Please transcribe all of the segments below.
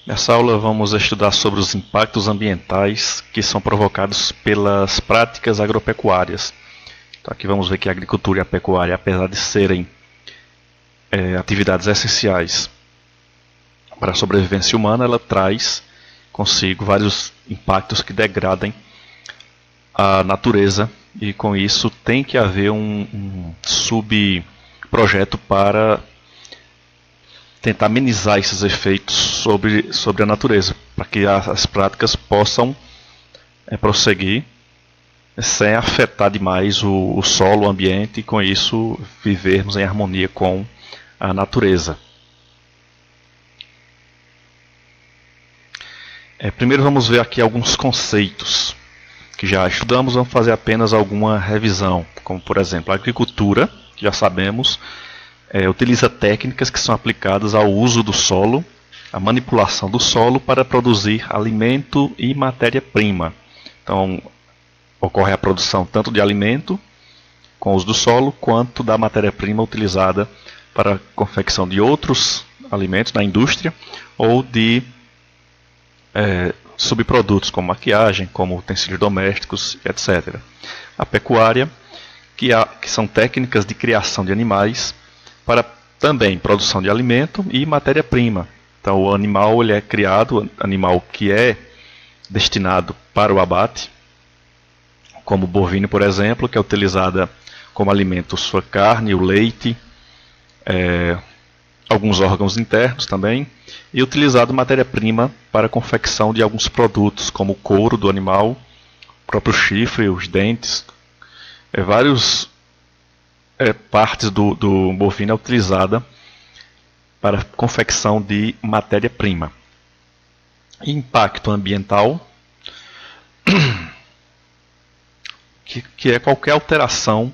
Nessa aula vamos estudar sobre os impactos ambientais que são provocados pelas práticas agropecuárias. Então aqui vamos ver que a agricultura e a pecuária, apesar de serem atividades essenciais para a sobrevivência humana, ela traz consigo vários impactos que degradem a natureza, e com isso tem que haver um subprojeto para tentar amenizar esses efeitos sobre a natureza, para que as práticas possam prosseguir sem afetar demais o solo, o ambiente, e com isso vivermos em harmonia com a natureza. Primeiro vamos ver aqui alguns conceitos que já estudamos, vamos fazer apenas alguma revisão, como por exemplo a agricultura, que já sabemos, utiliza técnicas que são aplicadas ao uso do solo, a manipulação do solo para produzir alimento e matéria-prima. Então, ocorre a produção tanto de alimento com o uso do solo, quanto da matéria-prima utilizada para a confecção de outros alimentos na indústria, ou de subprodutos como maquiagem, como utensílios domésticos, etc. A pecuária, que são técnicas de criação de animais para também produção de alimento e matéria-prima. Então o animal ele é criado, animal que é destinado para o abate, como o bovino, por exemplo, que é utilizada como alimento sua carne, o leite, alguns órgãos internos também, e utilizado matéria-prima para a confecção de alguns produtos, como o couro do animal, o próprio chifre, os dentes, várias partes do bovino é utilizada para a confecção de matéria-prima. Impacto ambiental, que é qualquer alteração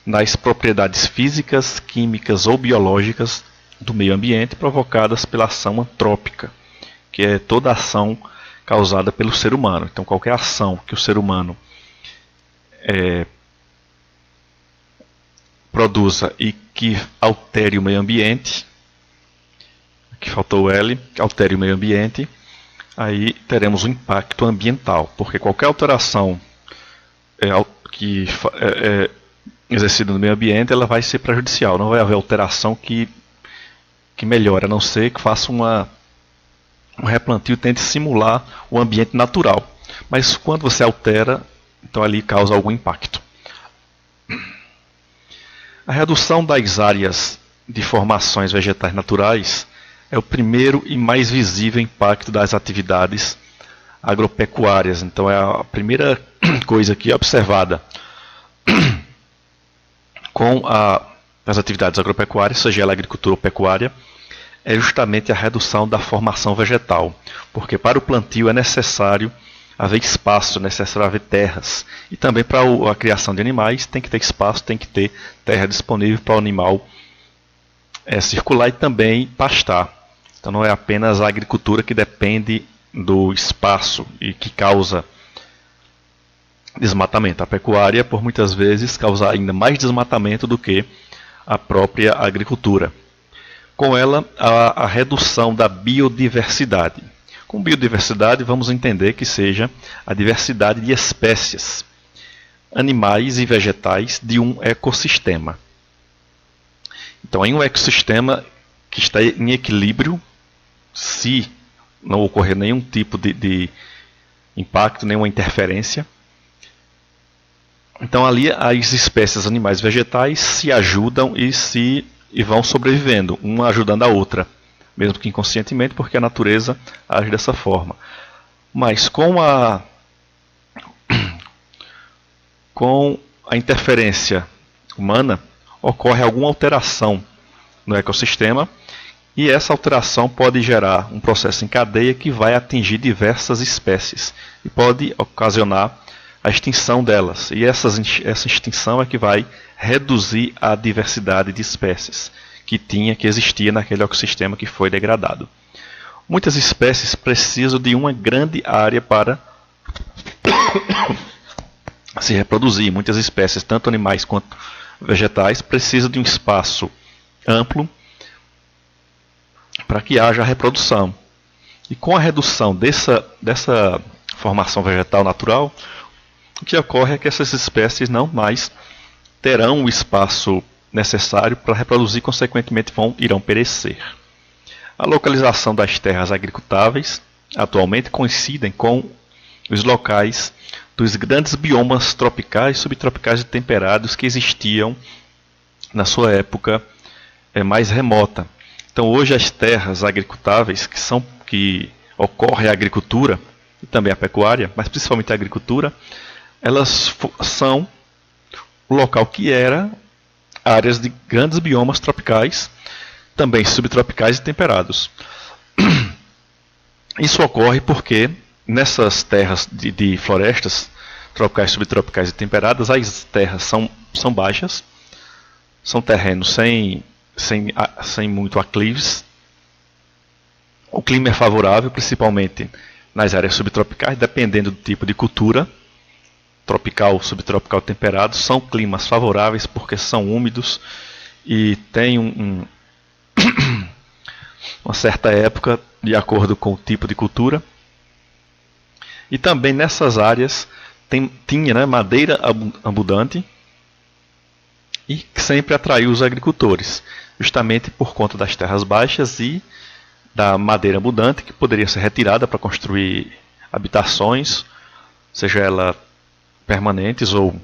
nas propriedades físicas, químicas ou biológicas do meio ambiente provocadas pela ação antrópica, que é toda ação causada pelo ser humano. Então qualquer ação que o ser humano produza e que altere o meio ambiente, aqui faltou o L, que altere o meio ambiente, aí teremos um impacto ambiental, porque qualquer alteração que é exercida no meio ambiente, ela vai ser prejudicial, não vai haver alteração que melhore, a não ser que faça um replantio e tente simular o ambiente natural. Mas quando você altera, então ali causa algum impacto. A redução das áreas de formações vegetais naturais é o primeiro e mais visível impacto das atividades agropecuárias. Então é a primeira coisa aqui observada com as atividades agropecuárias, seja ela agricultura ou pecuária, é justamente a redução da formação vegetal, porque para o plantio é necessário haver espaço, é necessário haver terras, e também para a criação de animais tem que ter espaço, tem que ter terra disponível para o animal circular e também pastar. Então não é apenas a agricultura que depende do espaço e que causa desmatamento. A pecuária, por muitas vezes, causa ainda mais desmatamento do que a própria agricultura. Com ela, a redução da biodiversidade. Com biodiversidade, vamos entender que seja a diversidade de espécies, animais e vegetais de um ecossistema. Então, em um ecossistema que está em equilíbrio, se não ocorrer nenhum tipo de impacto, nenhuma interferência, então ali as espécies animais e vegetais se ajudam e vão sobrevivendo, uma ajudando a outra, mesmo que inconscientemente, porque a natureza age dessa forma. Mas com a interferência humana, ocorre alguma alteração no ecossistema, e essa alteração pode gerar um processo em cadeia que vai atingir diversas espécies e pode ocasionar a extinção delas. E essa extinção é que vai reduzir a diversidade de espécies que existia naquele ecossistema que foi degradado. Muitas espécies precisam de uma grande área para se reproduzir. Muitas espécies, tanto animais quanto vegetais, precisam de um espaço amplo para que haja reprodução. E com a redução dessa formação vegetal natural, o que ocorre é que essas espécies não mais terão o espaço necessário para reproduzir, consequentemente irão perecer. A localização das terras agricultáveis atualmente coincidem com os locais dos grandes biomas tropicais, subtropicais e temperados que existiam na sua época mais remota. Então hoje as terras agricultáveis que ocorre a agricultura e também a pecuária, mas principalmente a agricultura, elas são o local que era áreas de grandes biomas tropicais, também subtropicais e temperados. Isso ocorre porque nessas terras de florestas tropicais, subtropicais e temperadas, as terras são baixas, são terrenos sem muito aclives. O clima é favorável, principalmente nas áreas subtropicais, dependendo do tipo de cultura. Tropical, subtropical, temperado, são climas favoráveis porque são úmidos e tem uma certa época de acordo com o tipo de cultura. E também nessas áreas tinha madeira abundante e que sempre atraiu os agricultores, justamente por conta das terras baixas e da madeira abundante que poderia ser retirada para construir habitações, seja ela permanentes ou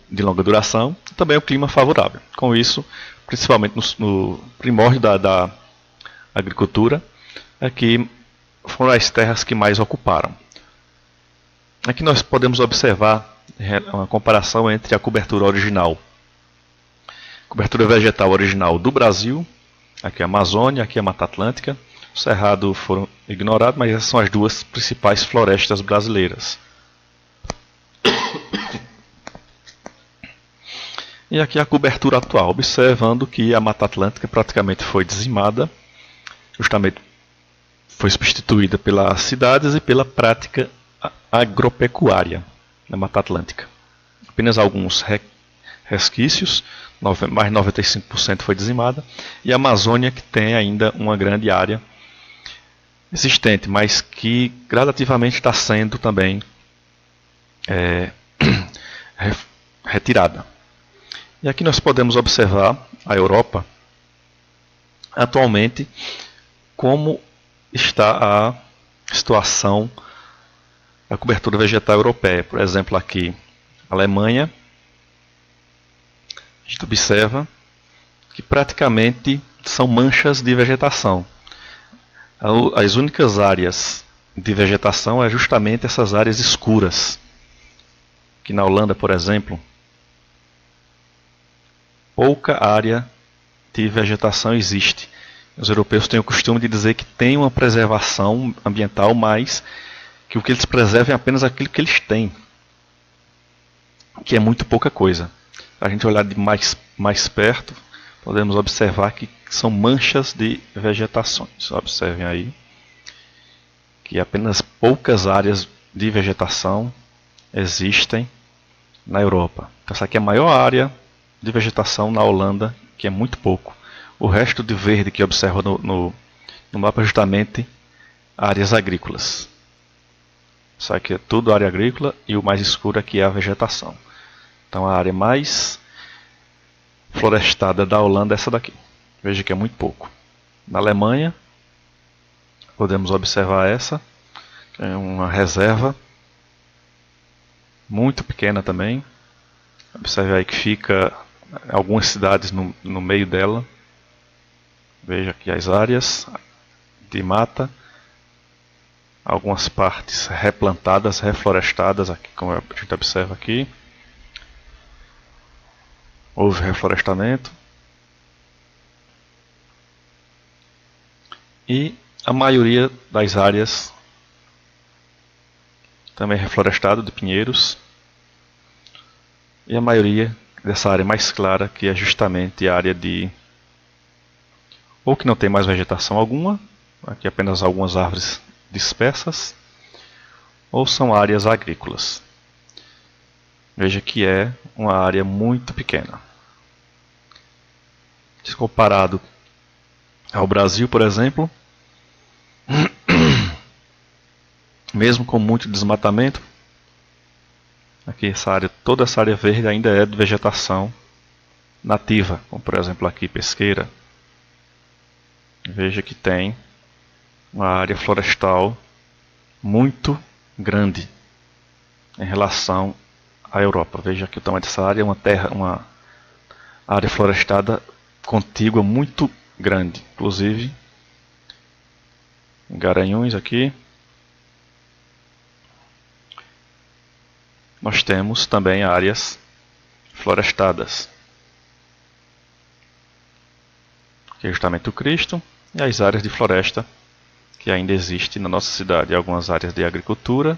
de longa duração, também o clima favorável. Com isso, principalmente no primórdio da agricultura, que foram as terras que mais ocuparam. Aqui nós podemos observar uma comparação entre a cobertura original, cobertura vegetal original do Brasil, aqui a Amazônia, aqui a Mata Atlântica. O Cerrado foram ignorados, mas essas são as duas principais florestas brasileiras. E aqui a cobertura atual, observando que a Mata Atlântica praticamente foi dizimada, justamente foi substituída pelas cidades e pela prática agropecuária na Mata Atlântica. Apenas alguns resquícios, mais 95% foi dizimada, e a Amazônia, que tem ainda uma grande área existente, mas que gradativamente está sendo também retirada. E aqui nós podemos observar a Europa atualmente, como está a situação da cobertura vegetal europeia. Por exemplo, aqui, Alemanha, a gente observa que praticamente são manchas de vegetação. As únicas áreas de vegetação é justamente essas áreas escuras. Que na Holanda, por exemplo, pouca área de vegetação existe. Os europeus têm o costume de dizer que tem uma preservação ambiental, mas que o que eles preservam é apenas aquilo que eles têm, que é muito pouca coisa. Se a gente olhar de mais perto, podemos observar que são manchas de vegetações. Observem aí que apenas poucas áreas de vegetação existem na Europa. Então essa aqui é a maior área de vegetação na Holanda, que é muito pouco. O resto de verde que observa no mapa é justamente áreas agrícolas. Isso aqui é tudo área agrícola e o mais escuro aqui é a vegetação. Então a área mais florestada da Holanda é essa daqui. Veja que é muito pouco. Na Alemanha, podemos observar essa, que é uma reserva muito pequena também. Observe aí que fica algumas cidades no meio dela. Veja aqui as áreas de mata, algumas partes replantadas, reflorestadas, aqui, como a gente observa aqui. Houve reflorestamento. E a maioria das áreas também reflorestada de pinheiros. E a maioria dessa área mais clara, que é justamente a área de ou que não tem mais vegetação alguma, aqui apenas algumas árvores dispersas, ou são áreas agrícolas. Veja que é uma área muito pequena. Se comparado ao Brasil, por exemplo, mesmo com muito desmatamento, aqui toda essa área verde ainda é de vegetação nativa, como por exemplo aqui pesqueira. Veja que tem uma área florestal muito grande em relação à Europa. Veja aqui o tamanho dessa área, uma área florestada contígua muito grande, inclusive em Garanhuns aqui nós temos também áreas florestadas, que é justamente o Cristo, e as áreas de floresta que ainda existem na nossa cidade, algumas áreas de agricultura,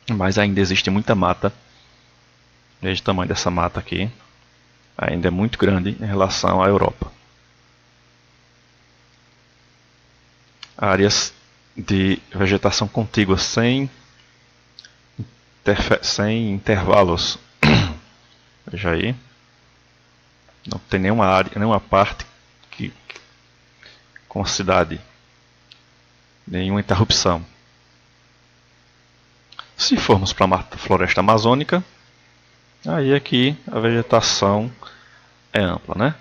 mas ainda existe muita mata. Veja o tamanho dessa mata aqui, ainda é muito grande em relação à Europa. Áreas de vegetação contígua sem intervalos. Veja aí, não tem nenhuma área, nenhuma parte com a cidade, nenhuma interrupção. Se formos para a floresta amazônica, aí aqui a vegetação é ampla, né?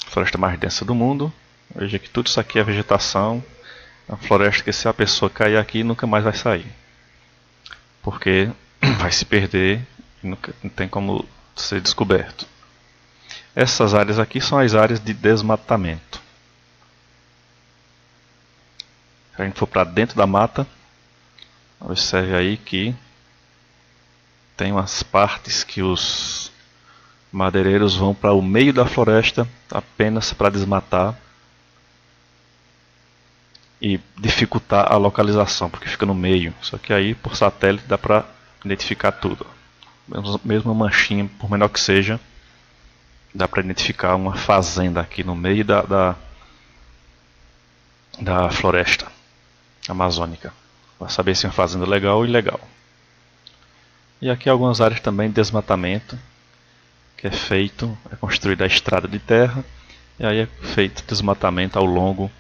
A floresta mais densa do mundo. Veja que tudo isso aqui é vegetação. É uma floresta que, se a pessoa cair aqui, nunca mais vai sair, porque vai se perder e não tem como ser descoberto. Essas áreas aqui são as áreas de desmatamento. Se a gente for para dentro da mata, observe aí que tem umas partes que os madeireiros vão para o meio da floresta apenas para desmatar e dificultar a localização, porque fica no meio. Só que aí por satélite dá para identificar tudo. Mesmo uma manchinha, por menor que seja, dá para identificar uma fazenda aqui no meio da floresta amazônica, para saber se é uma fazenda legal ou ilegal. E aqui algumas áreas também de desmatamento, que é construída a estrada de terra, e aí é feito desmatamento ao longo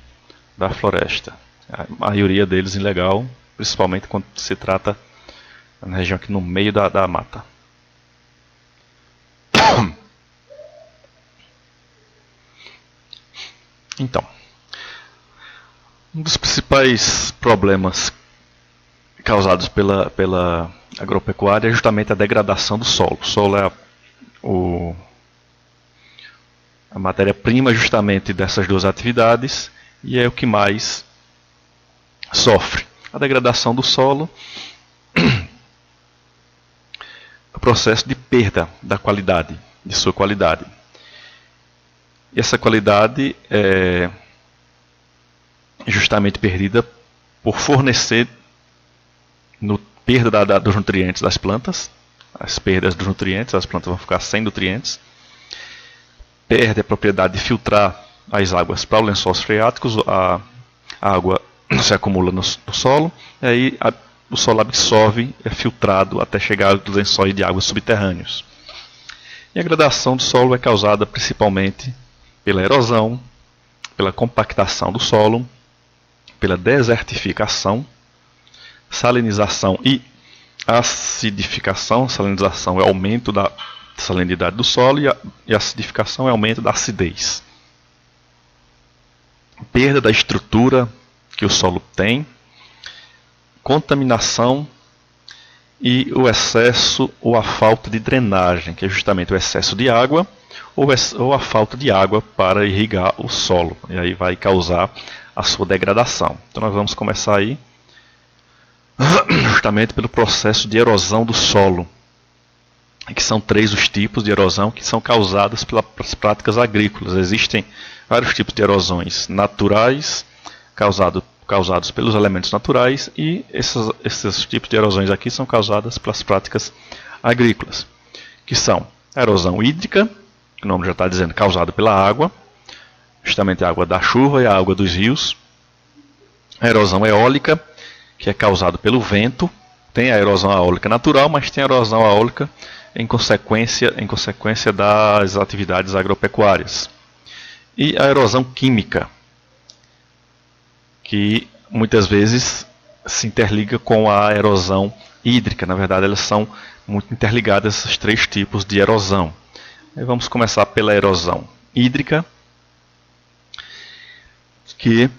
da floresta. A maioria deles ilegal, principalmente quando se trata na região aqui no meio da mata. Então, um dos principais problemas causados pela agropecuária é justamente a degradação do solo. O solo é a matéria-prima justamente dessas duas atividades e é o que mais sofre. A degradação do solo, o processo de perda da qualidade, de sua qualidade. E essa qualidade é justamente perdida por fornecer perda dos nutrientes das plantas. As perdas dos nutrientes, as plantas vão ficar sem nutrientes. Perde a propriedade de filtrar as águas para os lençóis freáticos, a água se acumula no solo, e aí o solo absorve, é filtrado até chegar aos lençóis de águas subterrâneos. E a degradação do solo é causada principalmente pela erosão, pela compactação do solo, pela desertificação, salinização e acidificação. Salinização é o aumento da salinidade do solo e a acidificação é o aumento da acidez. Perda da estrutura que o solo tem, contaminação e o excesso ou a falta de drenagem, que é justamente o excesso de água ou a falta de água para irrigar o solo, e aí vai causar a sua degradação. Então nós vamos começar aí justamente pelo processo de erosão do solo, que são 3 os tipos de erosão que são causadas pelas práticas agrícolas. Existem vários tipos de erosões naturais, causados pelos elementos naturais, e esses tipos de erosões aqui são causadas pelas práticas agrícolas, que são a erosão hídrica, que o nome já está dizendo, causada pela água, justamente a água da chuva e a água dos rios. A erosão eólica, que é causada pelo vento. Tem a erosão eólica natural, mas tem a erosão eólica em consequência das atividades agropecuárias. E a erosão química, que muitas vezes se interliga com a erosão hídrica. Na verdade, elas são muito interligadas, esses três tipos de erosão. Aí vamos começar pela erosão hídrica, que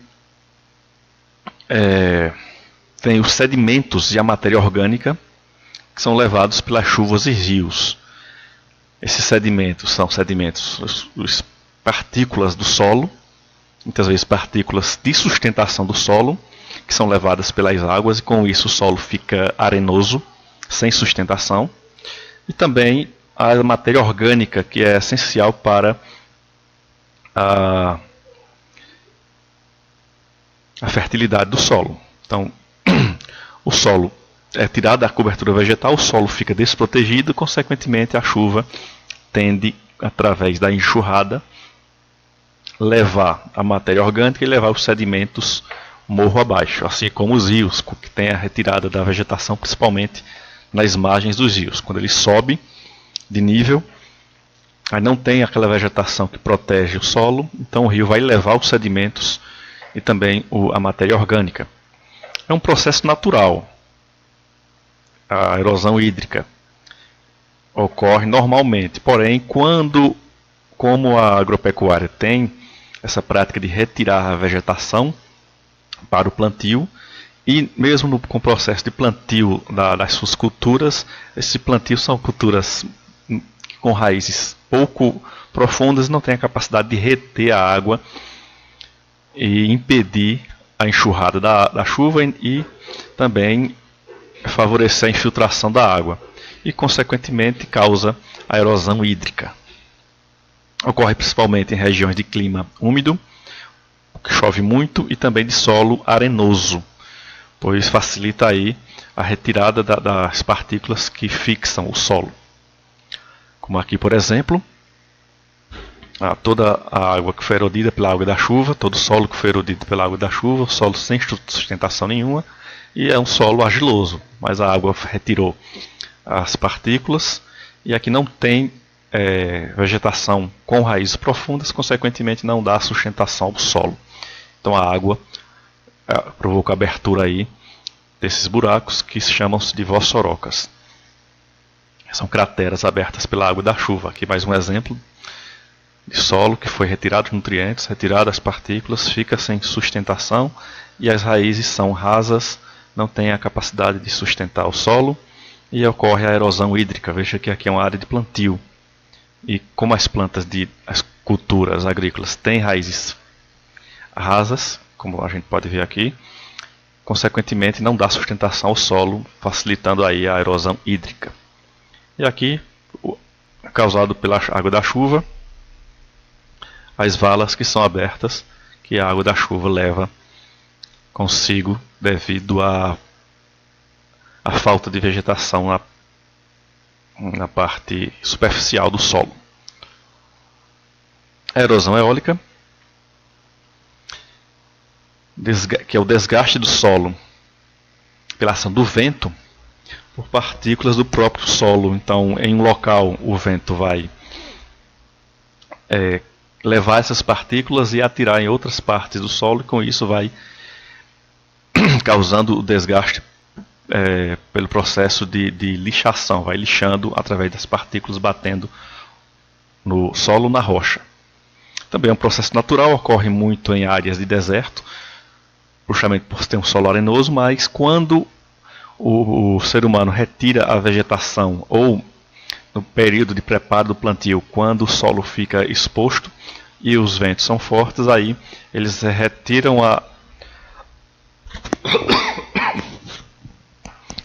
tem os sedimentos e a matéria orgânica que são levados pelas chuvas e rios. Esses sedimentos são as partículas do solo, muitas vezes partículas de sustentação do solo, que são levadas pelas águas, e com isso o solo fica arenoso, sem sustentação. E também a matéria orgânica, que é essencial para a fertilidade do solo. Então, o solo é tirado da cobertura vegetal, o solo fica desprotegido, consequentemente a chuva tende, através da enxurrada, levar a matéria orgânica e levar os sedimentos morro abaixo, assim como os rios, que tem a retirada da vegetação, principalmente nas margens dos rios. Quando ele sobe de nível, aí não tem aquela vegetação que protege o solo, então o rio vai levar os sedimentos e também a matéria orgânica. É um processo natural. A erosão hídrica ocorre normalmente, porém, como a agropecuária tem essa prática de retirar a vegetação para o plantio, e mesmo com o processo de plantio das suas culturas, esses plantios são culturas com raízes pouco profundas, não têm a capacidade de reter a água e impedir a enxurrada da chuva e também favorecer a infiltração da água e, consequentemente, causa a erosão hídrica. Ocorre principalmente em regiões de clima úmido, que chove muito, e também de solo arenoso, pois facilita aí a retirada das partículas que fixam o solo. Como aqui, por exemplo, toda a água que foi erodida pela água da chuva, todo o solo que foi erodido pela água da chuva, o solo sem sustentação nenhuma, e é um solo argiloso, mas a água retirou as partículas, e aqui não tem vegetação com raízes profundas, consequentemente não dá sustentação ao solo. Então a água provoca a abertura aí desses buracos que chamam-se de vossorocas. São crateras abertas pela água da chuva. Aqui mais um exemplo de solo que foi retirado os nutrientes, retirado as partículas, fica sem sustentação e as raízes são rasas, não têm a capacidade de sustentar o solo e ocorre a erosão hídrica. Veja que aqui é uma área de plantio e como as as culturas agrícolas têm raízes rasas, como a gente pode ver aqui, consequentemente não dá sustentação ao solo, facilitando aí a erosão hídrica. E aqui, causado pela água da chuva, as valas que são abertas, que a água da chuva leva consigo devido à falta de vegetação na parte superficial do solo. A erosão eólica, que é o desgaste do solo pela ação do vento por partículas do próprio solo. Então, em um local, o vento vai levar essas partículas e atirar em outras partes do solo, e com isso vai causando o desgaste pelo processo de lixação, vai lixando através das partículas batendo no solo, na rocha. Também é um processo natural, ocorre muito em áreas de deserto, justamente por ter um solo arenoso, mas quando o ser humano retira a vegetação, ou no período de preparo do plantio, quando o solo fica exposto e os ventos são fortes, aí eles retiram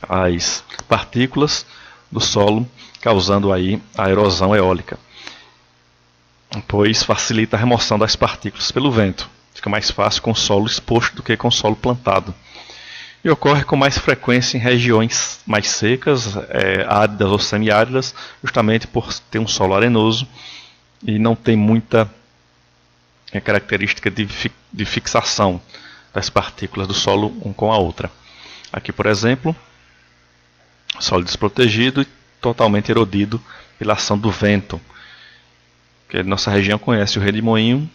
as partículas do solo, causando aí a erosão eólica, pois facilita a remoção das partículas pelo vento. Fica mais fácil com o solo exposto do que com o solo plantado. E ocorre com mais frequência em regiões mais secas, áridas ou semiáridas, justamente por ter um solo arenoso e não tem muita característica de fixação das partículas do solo um com a outra. Aqui, por exemplo, solo desprotegido, totalmente erodido pela ação do vento. Que nossa região conhece o redemoinho,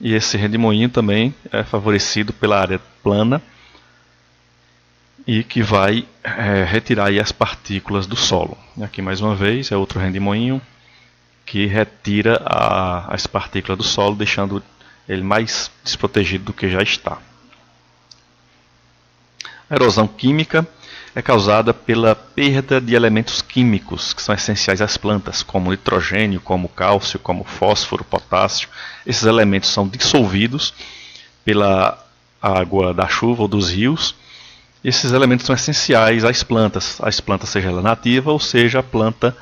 e esse redemoinho também é favorecido pela área plana e que vai retirar aí as partículas do solo. E aqui mais uma vez é outro redemoinho que retira as partículas do solo, deixando ele mais desprotegido do que já está. A erosão química é causada pela perda de elementos químicos que são essenciais às plantas, como nitrogênio, como cálcio, como fósforo, potássio. Esses elementos são dissolvidos pela água da chuva ou dos rios. Esses elementos são essenciais às plantas, seja ela nativa ou seja a planta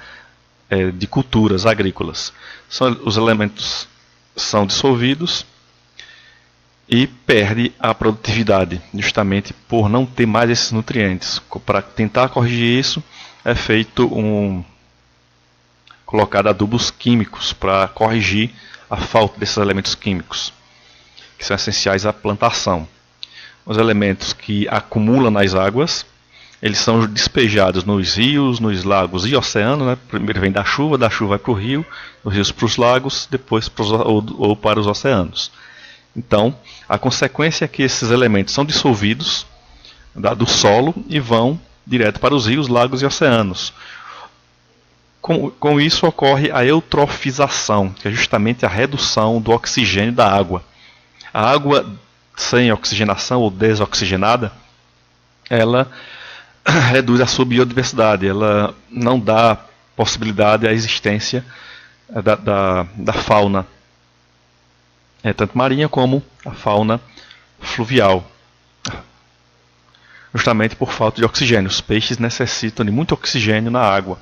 de culturas agrícolas. Os elementos são dissolvidos e perde a produtividade, justamente por não ter mais esses nutrientes. Para tentar corrigir isso, é feito colocado adubos químicos para corrigir a falta desses elementos químicos, que são essenciais à plantação. Os elementos que acumulam nas águas, eles são despejados nos rios, nos lagos e oceanos, né? Primeiro vem da chuva vai para o rio, dos rios para os lagos, depois ou para os oceanos. Então, a consequência é que esses elementos são dissolvidos do solo e vão direto para os rios, lagos e oceanos. Com isso ocorre a eutrofização, que é justamente a redução do oxigênio da água. A água sem oxigenação ou desoxigenada, ela reduz a sua biodiversidade, ela não dá possibilidade à existência da fauna, tanto marinha como a fauna fluvial, justamente por falta de oxigênio. Os peixes necessitam de muito oxigênio na água,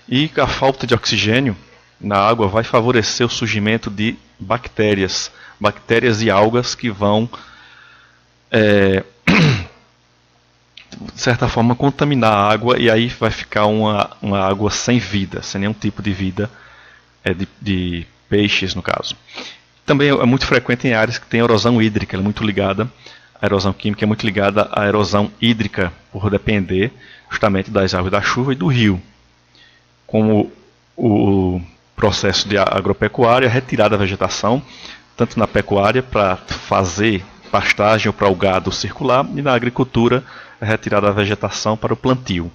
e a falta de oxigênio na água vai favorecer o surgimento de bactérias e algas que vão de certa forma contaminar a água, e aí vai ficar uma água sem vida, sem nenhum tipo de vida de peixes no caso. Também é muito frequente em áreas que tem erosão hídrica, ela é muito ligada, a erosão química é muito ligada à erosão hídrica, por depender justamente das águas da chuva e do rio. Como o processo de agropecuária, retirar da vegetação, tanto na pecuária para fazer pastagem ou para o gado circular, e na agricultura, retirar da vegetação para o plantio.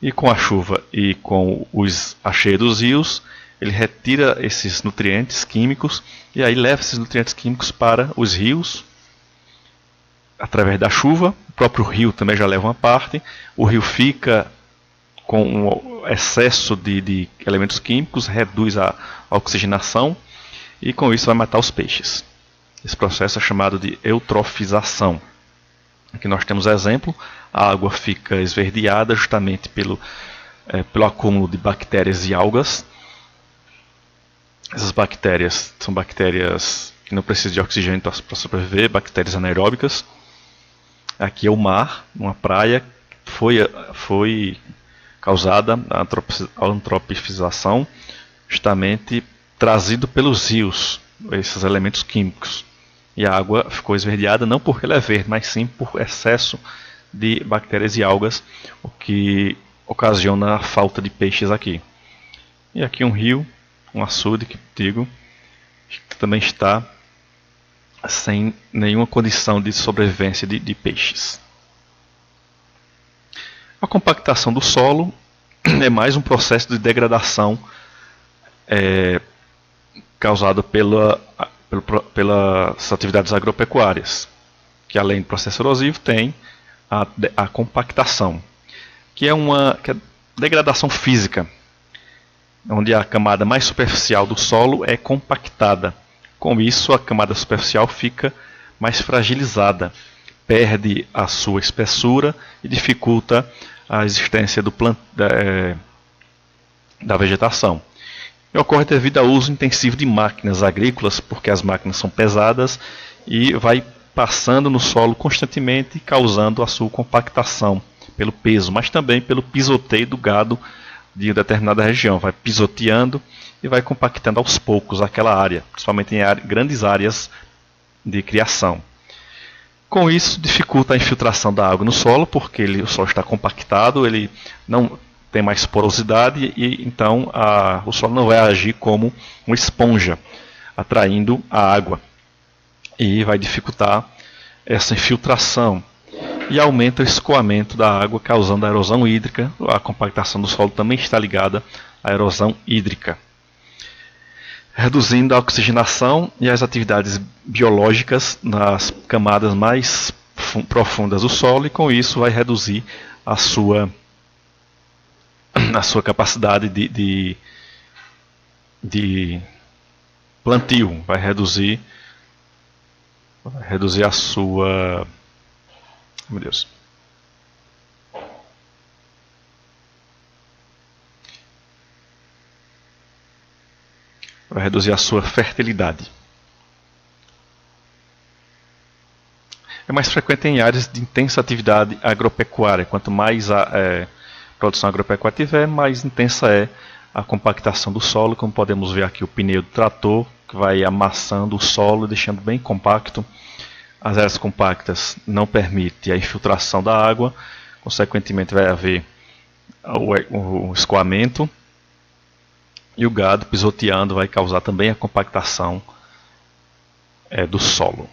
E com a chuva e com a cheia dos rios, ele retira esses nutrientes químicos e aí leva esses nutrientes químicos para os rios através da chuva. O próprio rio também já leva uma parte. O rio fica com um excesso de elementos químicos, reduz a oxigenação e com isso vai matar os peixes. Esse processo é chamado de eutrofização. Aqui nós temos exemplo, a água fica esverdeada justamente pelo acúmulo de bactérias e algas. Essas bactérias são bactérias que não precisam de oxigênio para sobreviver, bactérias anaeróbicas. Aqui é o mar, uma praia que foi causada a antropização, justamente trazido pelos rios, esses elementos químicos. E a água ficou esverdeada não porque ela é verde, mas sim por excesso de bactérias e algas, o que ocasiona a falta de peixes aqui. E aqui um rio, um açude, que também está sem nenhuma condição de sobrevivência de peixes. A compactação do solo é mais um processo de degradação causado pelas atividades agropecuárias, que além do processo erosivo tem a compactação, que é degradação física, onde a camada mais superficial do solo é compactada. Com isso, a camada superficial fica mais fragilizada, perde a sua espessura e dificulta a existência da vegetação. E ocorre devido ao uso intensivo de máquinas agrícolas, porque as máquinas são pesadas e vai passando no solo constantemente, causando a sua compactação pelo peso, mas também pelo pisoteio do gado de determinada região. Vai pisoteando e vai compactando aos poucos aquela área, principalmente em grandes áreas de criação. Com isso, dificulta a infiltração da água no solo, porque o solo está compactado, ele não tem mais porosidade e então o solo não vai agir como uma esponja, atraindo a água, e vai dificultar essa infiltração e aumenta o escoamento da água, causando a erosão hídrica. A compactação do solo também está ligada à erosão hídrica, reduzindo a oxigenação e as atividades biológicas nas camadas mais profundas do solo, e com isso vai reduzir a sua capacidade de plantio, vai reduzir a sua... Meu Deus. Vai reduzir a sua fertilidade. É mais frequente em áreas de intensa atividade agropecuária. Quanto mais a produção agropecuária tiver, mais intensa é a compactação do solo. Como podemos ver aqui, o pneu do trator que vai amassando o solo, deixando bem compacto. As áreas compactas não permitem a infiltração da água, consequentemente vai haver o escoamento, e o gado pisoteando vai causar também a compactação do solo.